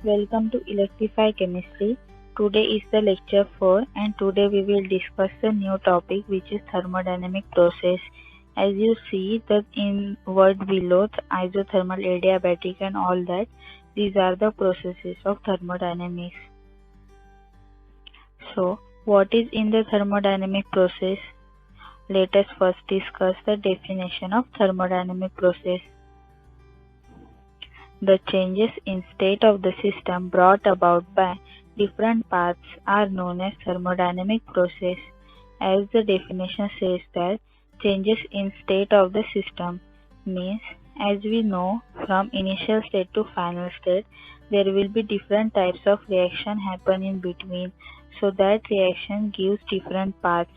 Welcome to Electrify Chemistry. Today is the lecture 4 and today we will discuss a new topic which is thermodynamic process. As you see that in word below, isothermal, adiabatic and all that, these are the processes of thermodynamics. So, what is in the thermodynamic process? Let us first discuss the definition of thermodynamic process. The changes in state of the system brought about by different paths are known as thermodynamic process. As the definition says that changes in state of the system means, as we know, from initial state to final state there will be different types of reaction happen in between, so that reaction gives different paths,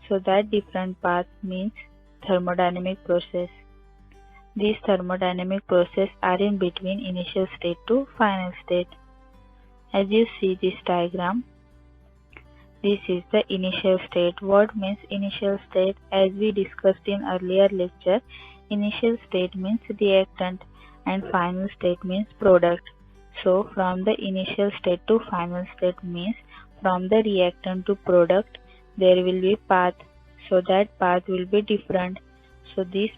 so that different path means thermodynamic process. These thermodynamic processes are in between initial state to final state. As you see this diagram, this is the initial state. What means initial state? As we discussed in earlier lecture, initial state means reactant and final state means product. So from the initial state to final state means from the reactant to product there will be path. So that path will be different. So these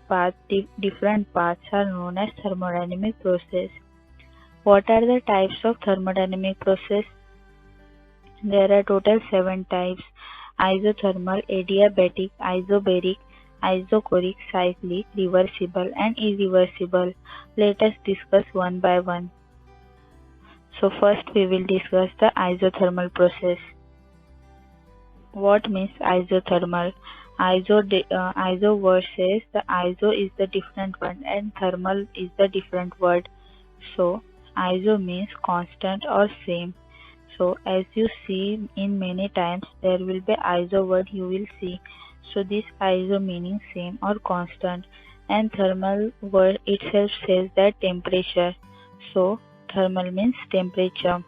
different paths are known as thermodynamic process. What are the types of thermodynamic process? There are total 7 types: isothermal, adiabatic, isobaric, isochoric, cyclic, reversible and irreversible. Let us discuss one by one. So first we will discuss the isothermal process. What means isothermal? Iso versus the iso is the different one and thermal is the different word. So iso means constant or same. So as you see in many times there will be iso word you will see. So this iso meaning same or constant, and thermal word itself says that temperature. So thermal means temperature.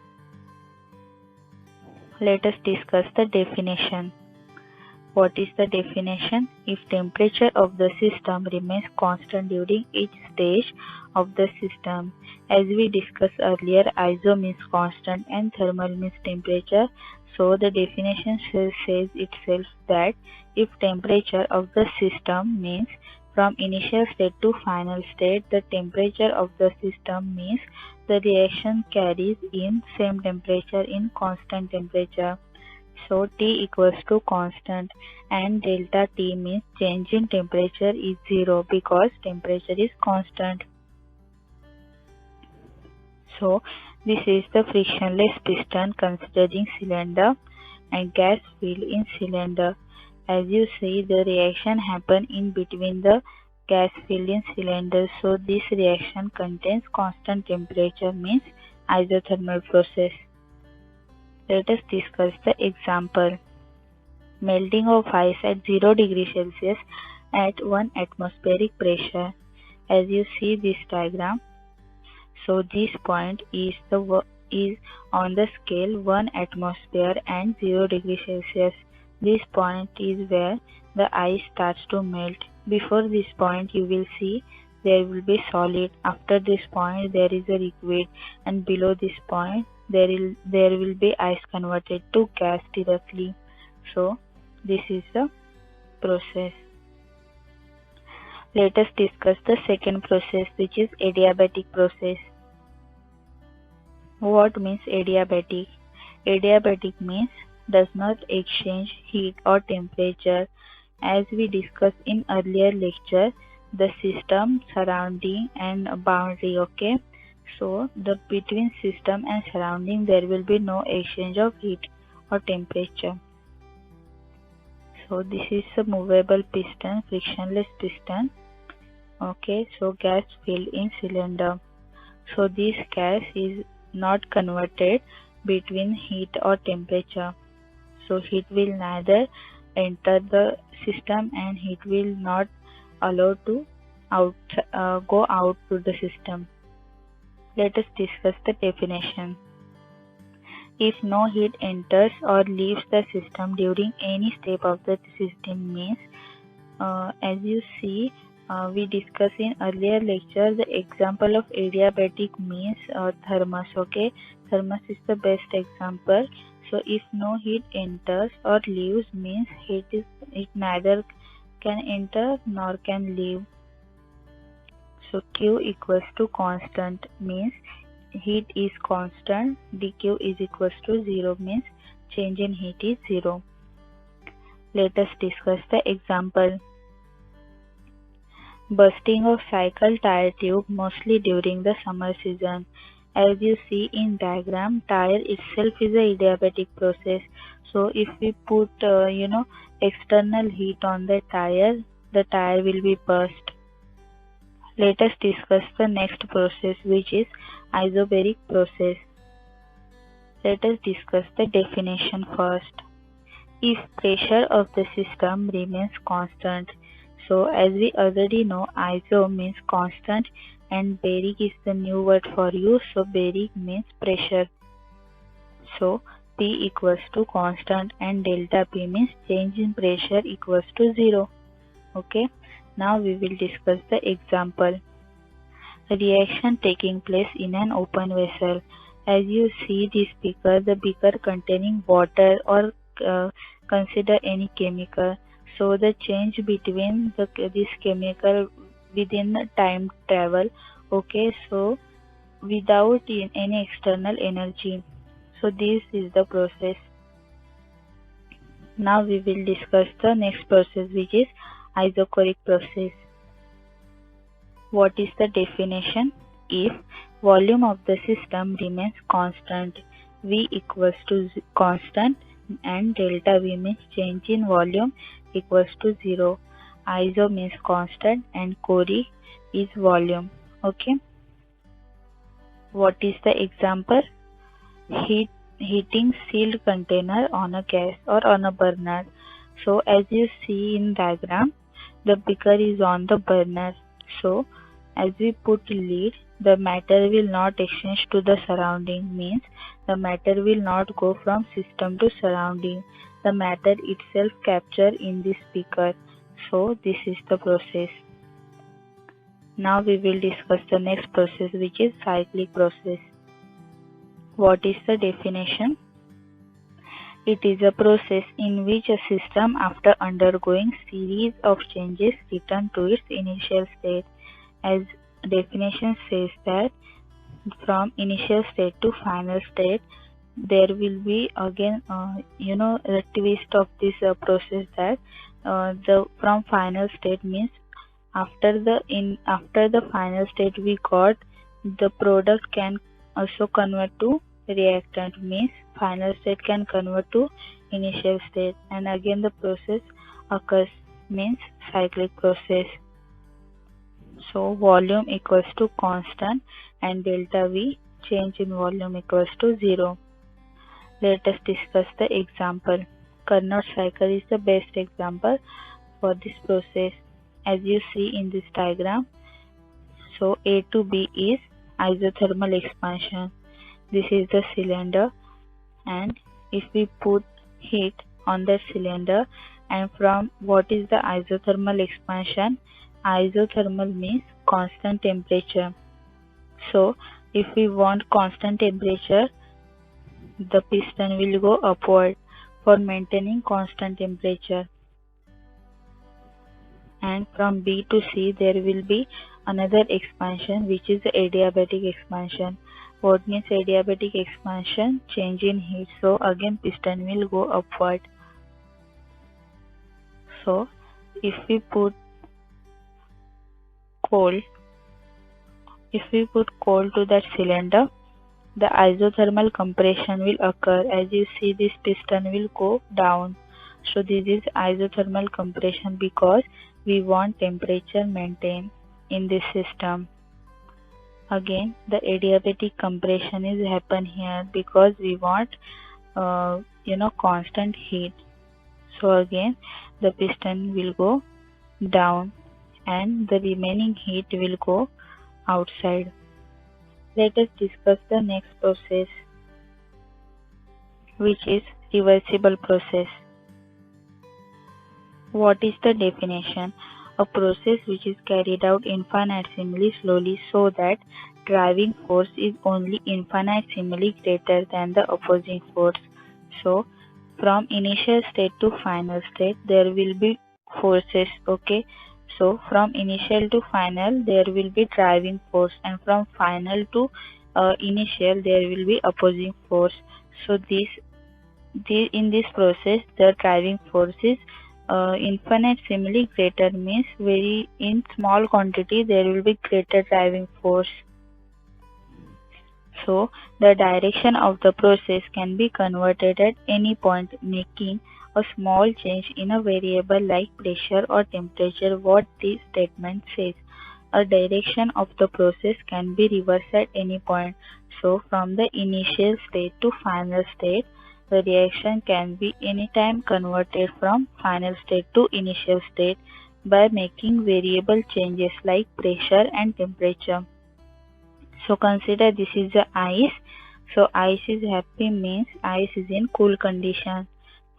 Let us discuss the definition. What is the definition? If temperature of the system remains constant during each stage of the system. As we discussed earlier, iso means constant and thermal means temperature. So the definition says itself that if temperature of the system means from initial state to final state, the temperature of the system means the reaction carries in same temperature in constant temperature. So T equals to constant and delta T means change in temperature is 0 because temperature is constant. So this is the frictionless piston considering cylinder and gas filled in cylinder. As you see the reaction happen in between the gas filled in cylinder. So this reaction contains constant temperature means isothermal process. Let us discuss the example. Melting of ice at 0 degree Celsius at 1 atmospheric pressure. As you see this diagram, so this point is on the scale 1 atmosphere and 0 degree Celsius. This point is where the ice starts to melt. Before this point you will see there will be solid. After this point there is a liquid, and below this point there will be ice converted to gas directly. So this is the process. Let us discuss the second process, which is adiabatic process. What means adiabatic? Adiabatic means does not exchange heat or temperature. As we discussed in earlier lecture, the system, surrounding and boundary, okay? So between system and surrounding there will be no exchange of heat or temperature. So this is a movable piston, frictionless piston. Okay, so gas filled in cylinder. So this gas is not converted between heat or temperature. So heat will neither enter the system and heat will not allow to go out to the system. Let us discuss the definition. If no heat enters or leaves the system during any step of the system means, as you see, we discussed in earlier lecture the example of adiabatic means thermos. Okay, thermos is the best example. So if no heat enters or leaves means it neither can enter nor can leave. So Q equals to constant means heat is constant. dQ is equals to 0 means change in heat is 0. Let us discuss the example. Bursting of cycle tire tube mostly during the summer season. As you see in diagram, tire itself is a adiabatic process. So if we put external heat on the tire will be burst. Let us discuss the next process, which is isobaric process. Let us discuss the definition first. If pressure of the system remains constant, so as we already know, iso means constant and baric is the new word for you. So baric means pressure. So P equals to constant and delta P means change in pressure equals to 0. Okay. Now we will discuss the example. Reaction taking place in an open vessel. As you see this beaker, the beaker containing water or consider any chemical. So the change between this chemical within the time travel. Okay, so without any external energy. So this is the process. Now we will discuss the next process, which is isochoric process. What is the definition? If volume of the system remains constant, V equals to constant and delta V means change in volume equals to 0. Iso means constant and chori is volume. Okay. What is the example? Heating sealed container on a gas or on a burner. So as you see in diagram, the beaker is on the burner. So as we put lid, the matter will not exchange to the surrounding, means the matter will not go from system to surrounding. The matter itself captured in this beaker. So this is the process. Now we will discuss the next process, which is cyclic process. What is the definition? It is a process in which a system, after undergoing series of changes, return to its initial state. As definition says that from initial state to final state, there will be again the twist of this process that from final state means after the final state we got, the product can also convert to reactant, means final state can convert to initial state, and again the process occurs, means cyclic process. So volume equals to constant and delta V change in volume equals to 0. Let us discuss the example. Carnot cycle is the best example for this process. As you see in this diagram, so A to B is isothermal expansion. This is the cylinder, and if we put heat on the cylinder, and from what is the isothermal expansion? Isothermal means constant temperature. So if we want constant temperature, the piston will go upward for maintaining constant temperature. And from B to C there will be another expansion, which is the adiabatic expansion. What means adiabatic expansion? Change in heat. So again piston will go upward. So if we put coal to that cylinder, the isothermal compression will occur. As you see, this piston will go down. So this is isothermal compression because we want temperature maintained in this system. Again, the adiabatic compression is happen here because we want constant heat. So again the piston will go down and the remaining heat will go outside. Let us discuss the next process, which is reversible process. What is the definition? a process which is carried out infinitesimally slowly so that driving force is only infinitesimally greater than the opposing force. So from initial state to final state there will be forces, okay? So from initial to final there will be driving force, and from final to initial there will be opposing force. So in this process the driving force is infinitesimally greater, means very in small quantity there will be greater driving force. So the direction of the process can be converted at any point, making a small change in a variable like pressure or temperature. What this statement says, a direction of the process can be reversed at any point. So from the initial state to final state, the reaction can be anytime converted from final state to initial state by making variable changes like pressure and temperature. So consider this is the ice. So ice is happy means ice is in cool condition.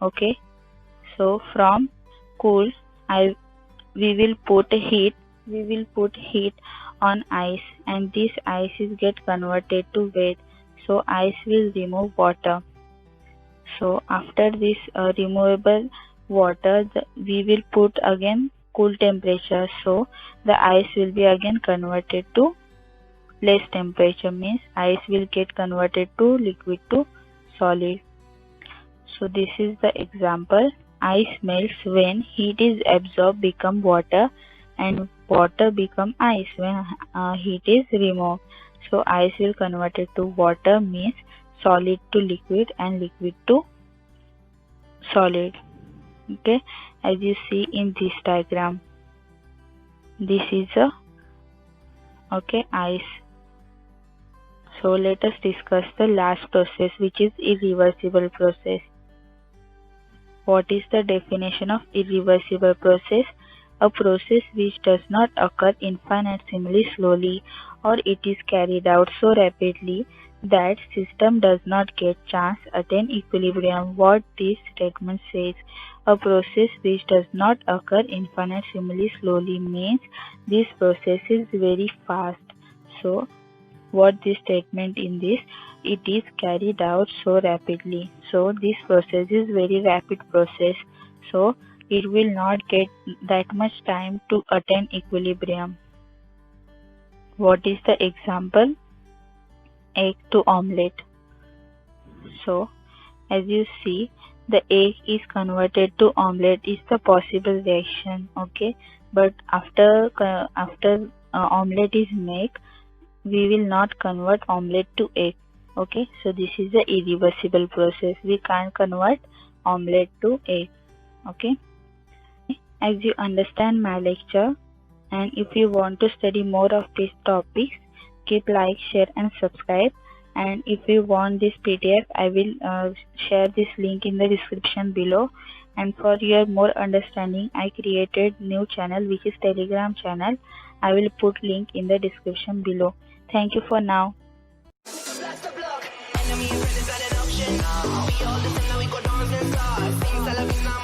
Okay. So from cool, we will put heat on ice, and this ice is get converted to wet. So ice will remove water. So after this removable water, we will put again cool temperature. So the ice will be again converted to less temperature, means ice will get converted to liquid to solid. So this is the example. Ice melts when heat is absorbed become water, and water become ice when heat is removed. So ice will converted to water means solid to liquid and liquid to solid. Okay, as you see in this diagram, this is a ice. So let us discuss the last process, which is irreversible process. What is the definition of irreversible process? A process which does not occur infinitesimally slowly, or it is carried out so rapidly that system does not get chance attain equilibrium. What this statement says, a process which does not occur infinitesimally slowly means this process is very fast. So what this statement in this, it is carried out so rapidly. So this process is very rapid process. So it will not get that much time to attain equilibrium. What is the example? Egg to omelette. So as you see, the egg is converted to omelette is the possible reaction, okay? But after omelette is made, we will not convert omelette to egg. Okay, so this is the irreversible process. We can't convert omelette to egg. Okay, as you understand my lecture, and if you want to study more of these topics, keep like, share and subscribe. And if you want this PDF, I will share this link in the description below. And for your more understanding, I created new channel which is Telegram channel. I will put link in the description below. Thank you for now. Enemy is not an option. We all listen, now we go dance and start. Sing,